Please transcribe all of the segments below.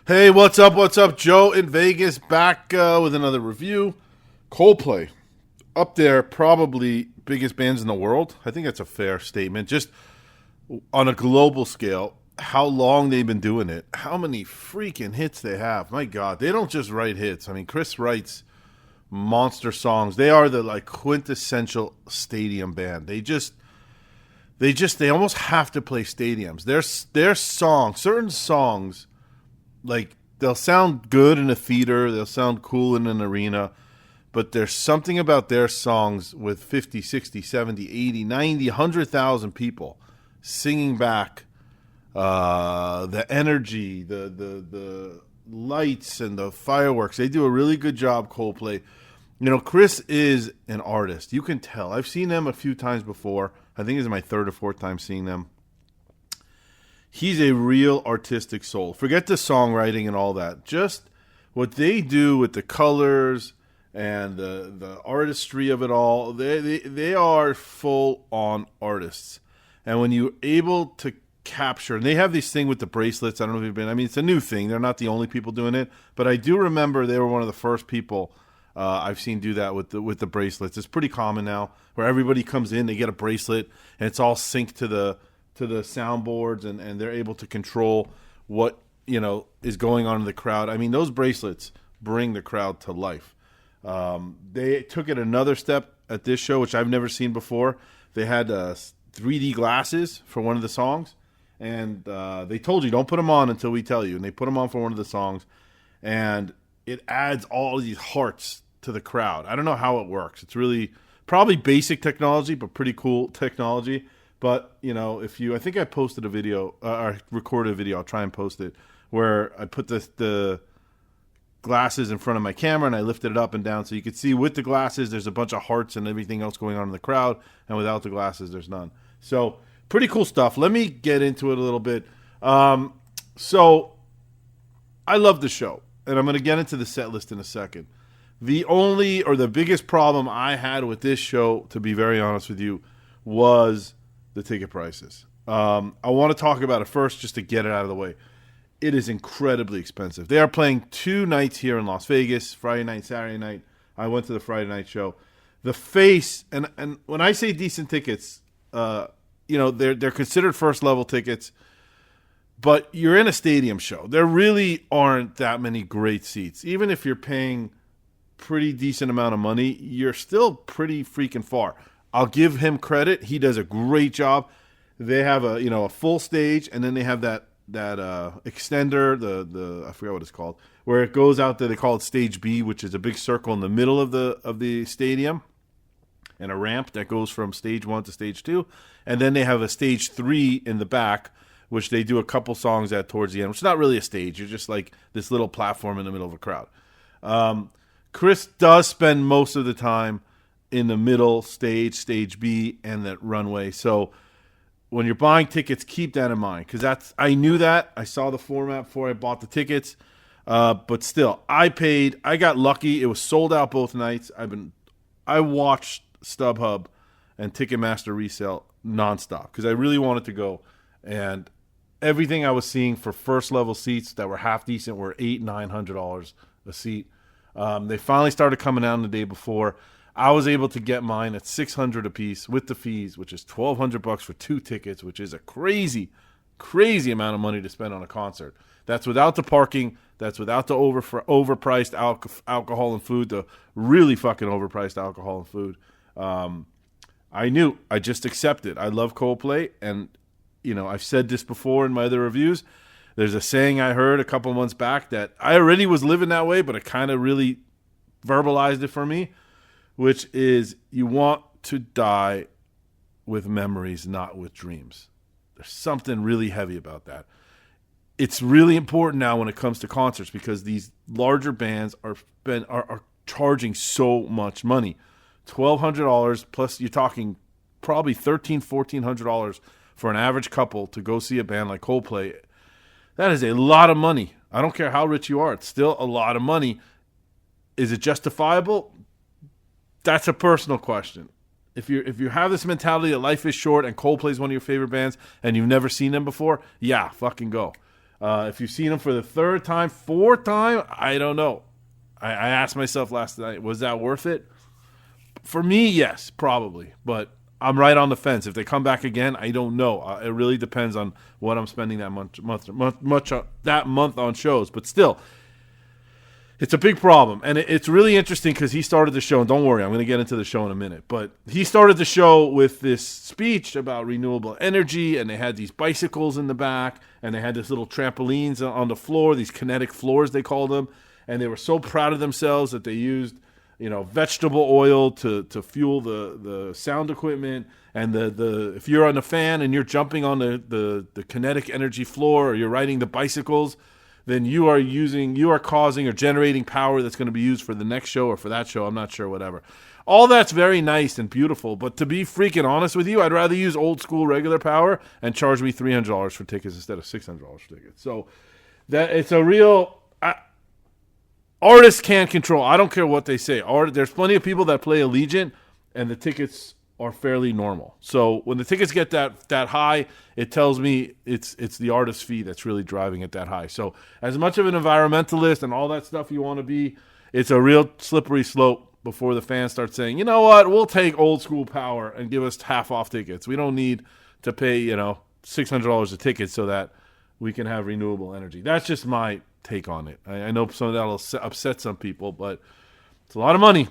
Hey, what's up? What's up? Joe in Vegas back with another review. Coldplay, up there, probably biggest bands in the world. I think that's a fair statement. Just on a global scale, how long they've been doing it, how many freaking hits they have. My God, they don't just write hits. I mean, Chris writes monster songs. They are the quintessential stadium band. They almost have to play stadiums. Their songs, certain songs, they'll sound good in a theater, they'll sound cool in an arena, but there's something about their songs with 50, 60, 70, 80, 90, 100,000 people singing back, the energy, the lights and the fireworks. They do a really good job, Coldplay. You know, Chris is an artist. You can tell. I've seen them a few times before. I think it's my third or fourth time seeing them. He's a real artistic soul. Forget the songwriting and all that. Just what they do with the colors and the artistry of it all. They are full-on artists. And when you're able to capture, and they have this thing with the bracelets. I don't know if you've been. I mean, it's a new thing. They're not the only people doing it. But I do remember they were one of the first people I've seen do that with the bracelets. It's pretty common now, where everybody comes in, they get a bracelet, and it's all synced to the soundboards, and they're able to control what is going on in the crowd. I mean, those bracelets bring the crowd to life. They took it another step at this show, which I've never seen before. They had 3D glasses for one of the songs, and they told you don't put them on until we tell you, and they put them on for one of the songs, and it adds all these hearts to the crowd. I don't know how it works. It's really probably basic technology, but pretty cool technology. But, I think I posted a video, or recorded a video, I'll try and post it, where I put the glasses in front of my camera and I lifted it up and down so you could see with the glasses there's a bunch of hearts and everything else going on in the crowd, and without the glasses there's none. So, pretty cool stuff. Let me get into it a little bit. So, I love the show, and I'm going to get into the set list in a second. The biggest problem I had with this show, to be very honest with you, was the ticket prices. I want to talk about it first just to get it out of the way. It is incredibly expensive. They are playing 2 nights here in Las Vegas, Friday night, Saturday night. I went to the Friday night show. The face, and when I say decent tickets, they're considered first level tickets, but you're in a stadium show. There really aren't that many great seats. Even if you're paying pretty decent amount of money, you're still pretty freaking far. I'll give him credit. He does a great job. They have a full stage, and then they have that extender, the I forgot what it's called, where it goes out there. They call it Stage B, which is a big circle in the middle of the stadium, and a ramp that goes from Stage 1 to Stage 2. And then they have a Stage 3 in the back, which they do a couple songs at towards the end, which is not really a stage. You're just like this little platform in the middle of a crowd. Chris does spend most of the time in the middle stage, Stage B, and that runway. So when you're buying tickets, keep that in mind, because I knew that. I saw the format before I bought the tickets. But still, I got lucky. It was sold out both nights. I watched StubHub and Ticketmaster resale nonstop because I really wanted to go. And everything I was seeing for first level seats that were half decent were $800-900 a seat. They finally started coming out the day before. I was able to get mine at $600 a piece with the fees, which is $1,200 for 2 tickets, which is a crazy, crazy amount of money to spend on a concert. That's without the parking. That's without the overpriced alcohol and food, the really fucking overpriced alcohol and food. I just accepted. I love Coldplay, and I've said this before in my other reviews. There's a saying I heard a couple months back that I already was living that way, but it kind of really verbalized it for me, which is you want to die with memories, not with dreams. There's something really heavy about that. It's really important now when it comes to concerts because these larger bands are charging so much money. $1,200 plus you're talking probably $1,300-1,400 for an average couple to go see a band like Coldplay. That is a lot of money. I don't care how rich you are. It's still a lot of money. Is it justifiable? That's a personal question. If you have this mentality that life is short and Coldplay is one of your favorite bands and you've never seen them before, yeah, fucking go. If you've seen him for the third time, fourth time, I don't know. I asked myself last night, was that worth it? For me, yes, probably. But I'm right on the fence. If they come back again, I don't know. It really depends on what I'm spending that month on shows. But still, it's a big problem. And it's really interesting because he started the show. And don't worry, I'm going to get into the show in a minute. But he started the show with this speech about renewable energy. And they had these bicycles in the back. And they had this little trampolines on the floor, these kinetic floors, they called them. And they were so proud of themselves that they used, vegetable oil to fuel the sound equipment. And the if you're on the fan and you're jumping on the kinetic energy floor, or you're riding the bicycles, then you are causing or generating power that's going to be used for the next show or for that show. I'm not sure, whatever. All that's very nice and beautiful, but to be freaking honest with you, I'd rather use old school regular power and charge me $300 for tickets instead of $600 for tickets. So that it's a real... Artists can't control. I don't care what they say. There's plenty of people that play Allegiant, and the tickets are fairly normal. So when the tickets get that high, it tells me it's the artist fee that's really driving it that high. So as much of an environmentalist and all that stuff you want to be, it's a real slippery slope before the fans start saying, you know what, we'll take old school power and give us half off tickets. We don't need to pay $600 a ticket so that we can have renewable energy. That's just my take on it. I know some of that will upset some people, but it's a lot of money.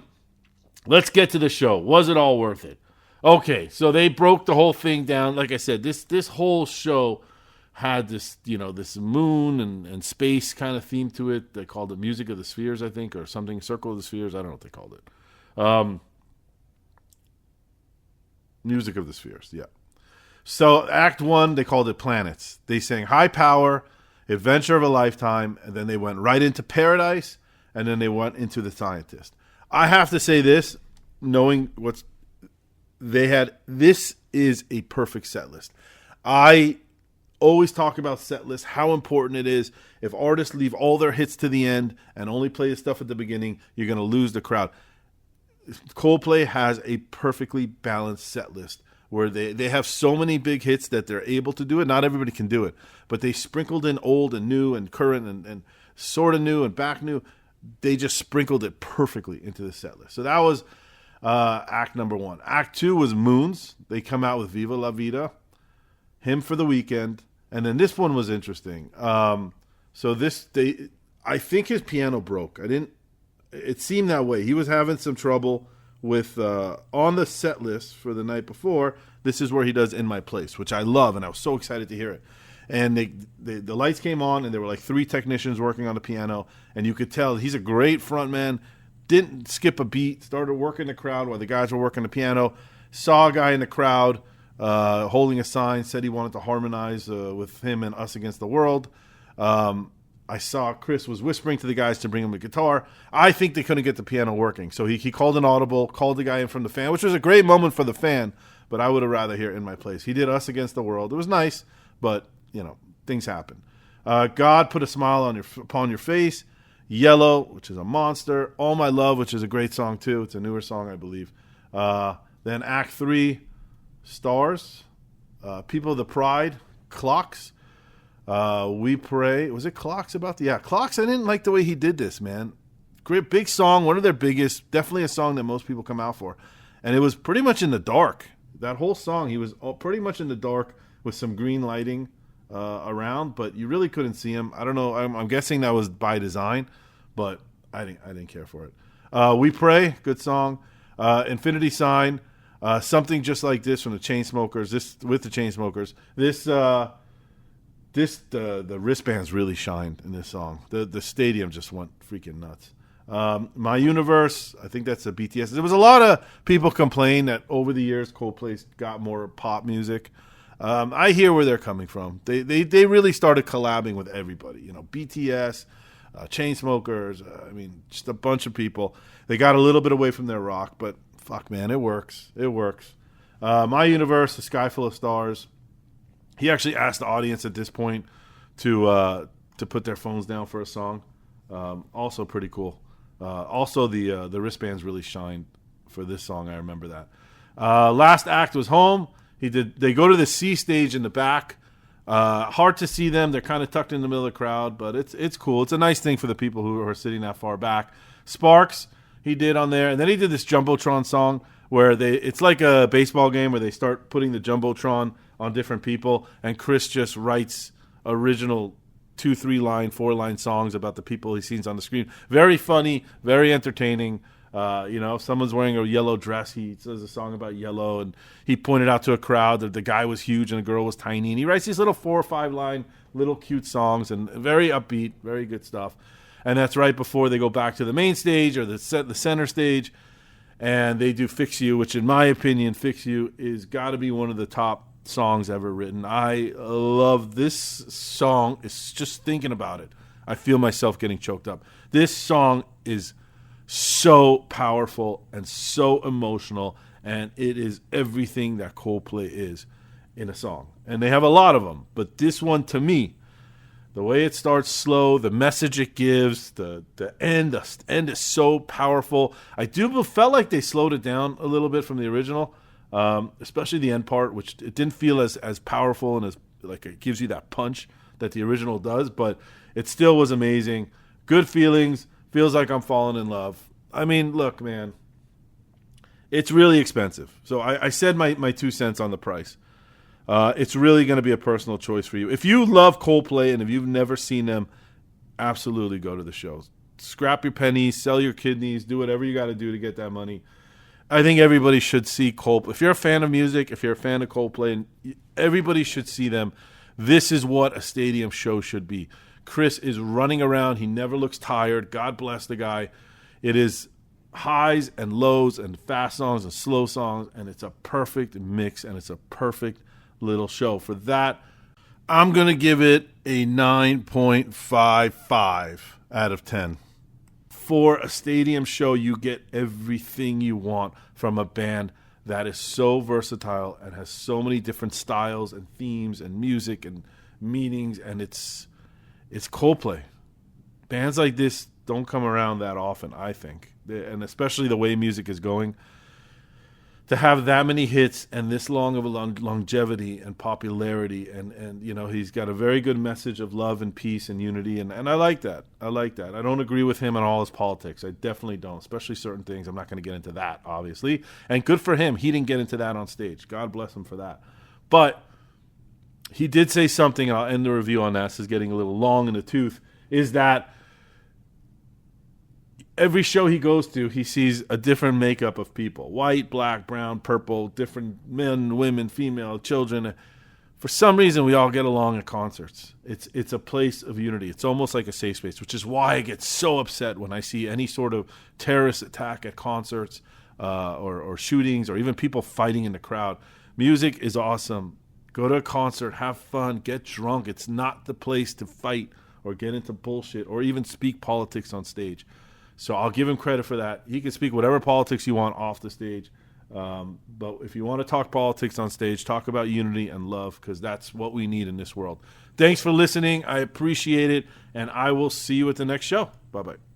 Let's get to the show. Was it all worth it? Okay, so they broke the whole thing down. Like I said, this whole show had this, this moon and space kind of theme to it. They called it Music of the Spheres, I think, or something, Circle of the Spheres. I don't know what they called it. Music of the Spheres, yeah. So Act 1, they called it Planets. They sang High Power, Adventure of a Lifetime, and then they went right into Paradise, and then they went into The Scientist. I have to say this, knowing this is a perfect set list. I always talk about set lists, how important it is. If artists leave all their hits to the end and only play the stuff at the beginning, you're going to lose the crowd. Coldplay has a perfectly balanced set list, where they have so many big hits that they're able to do it. Not everybody can do it, but they sprinkled in old and new and current and sort of new and back new. They just sprinkled it perfectly into the set list. So that was act number 1. Act 2 was Moons. They come out with Viva la Vida, Hymn for the Weekend, and then this one was interesting. I think his piano broke. It seemed that way. He was having some trouble with on the set list for the night before. This is where he does In My Place, which I love, and I was so excited to hear it. And the lights came on, and there were like 3 technicians working on the piano, and you could tell he's a great front man. Didn't skip a beat, started working the crowd while the guys were working the piano. Saw a guy in the crowd holding a sign, said he wanted to harmonize with him and Us Against the World. I saw Chris was whispering to the guys to bring him a guitar. I think they couldn't get the piano working. So he called an audible, called the guy in from the fan, which was a great moment for the fan, but I would have rather hear In My Place. He did Us Against the World. It was nice, but, things happen. God Put a Smile upon Your Face. Yellow, which is a monster. All My Love, which is a great song, too. It's a newer song, I believe. Then Act 3, Stars. People of the Pride, Clocks. We Pray. Was it Clocks about the... Yeah, Clocks, I didn't like the way he did this, man. Great, big song, one of their biggest. Definitely a song that most people come out for. And it was pretty much in the dark. That whole song, he was pretty much in the dark with some green lighting around, but you really couldn't see him. I don't know. I'm guessing that was by design, but I didn't care for it. We Pray, good song. Infinity Sign, Something Just Like This from the Chainsmokers. The wristbands really shined in this song. The stadium just went freaking nuts. My Universe, I think that's a BTS. There was a lot of people complain that over the years Coldplay's got more pop music. I hear where they're coming from. They really started collabing with everybody. BTS, Chainsmokers. Just a bunch of people. They got a little bit away from their rock, but fuck, man, it works. It works. My Universe, A Sky Full of Stars. He actually asked the audience at this point to put their phones down for a song. Also pretty cool. Also, the wristbands really shined for this song. I remember that. Last act was Home. They go to the C stage in the back. Hard to see them. They're kind of tucked in the middle of the crowd, but it's cool. It's a nice thing for the people who are sitting that far back. Sparks, he did on there. And then he did this Jumbotron song where it's like a baseball game where they start putting the Jumbotron on different people. And Chris just writes original 2, 3-line, 4-line songs about the people he sees on the screen. Very funny, very entertaining. If someone's wearing a yellow dress, he says a song about yellow, and he pointed out to a crowd that the guy was huge and the girl was tiny, and he writes these little 4 or 5-line little cute songs, and very upbeat, very good stuff. And that's right before they go back to the main stage or the center stage, and they do Fix You, which in my opinion, Fix You is got to be one of the top songs ever written. I love this song. It's just thinking about it, I feel myself getting choked up. This song is so powerful and so emotional, and it is everything that Coldplay is in a song. And they have a lot of them, but this one, to me, the way it starts slow, the message it gives, the end is so powerful. I felt like they slowed it down a little bit from the original, especially the end part, which it didn't feel as powerful and as like it gives you that punch that the original does, but it still was amazing. Good feelings. Feels like I'm falling in love. I mean, look, man, it's really expensive. So I said my 2 cents on the price. It's really going to be a personal choice for you. If you love Coldplay and if you've never seen them, absolutely go to the shows. Scrap your pennies, sell your kidneys, do whatever you got to do to get that money. I think everybody should see Coldplay. If you're a fan of music, if you're a fan of Coldplay, everybody should see them. This is what a stadium show should be. Chris is running around. He never looks tired. God bless the guy. It is highs and lows and fast songs and slow songs, and it's a perfect mix, and it's a perfect little show. For that, I'm going to give it a 9.55 out of 10. For a stadium show, you get everything you want from a band that is so versatile and has so many different styles and themes and music and meanings, and it's Coldplay. Bands like this don't come around that often, I think. And especially the way music is going. To have that many hits and this long of a longevity and popularity. And he's got a very good message of love and peace and unity. And I like that. I don't agree with him on all his politics. I definitely don't. Especially certain things. I'm not going to get into that, obviously. And good for him. He didn't get into that on stage. God bless him for that. But he did say something, and I'll end the review on that. This is getting a little long in the tooth, is that every show he goes to, he sees a different makeup of people. White, black, brown, purple, different men, women, female, children. For some reason, we all get along at concerts. It's a place of unity. It's almost like a safe space, which is why I get so upset when I see any sort of terrorist attack at concerts or shootings or even people fighting in the crowd. Music is awesome. Go to a concert, have fun, get drunk. It's not the place to fight or get into bullshit or even speak politics on stage. So I'll give him credit for that. He can speak whatever politics you want off the stage. But if you want to talk politics on stage, talk about unity and love, because that's what we need in this world. Thanks for listening. I appreciate it, and I will see you at the next show. Bye-bye.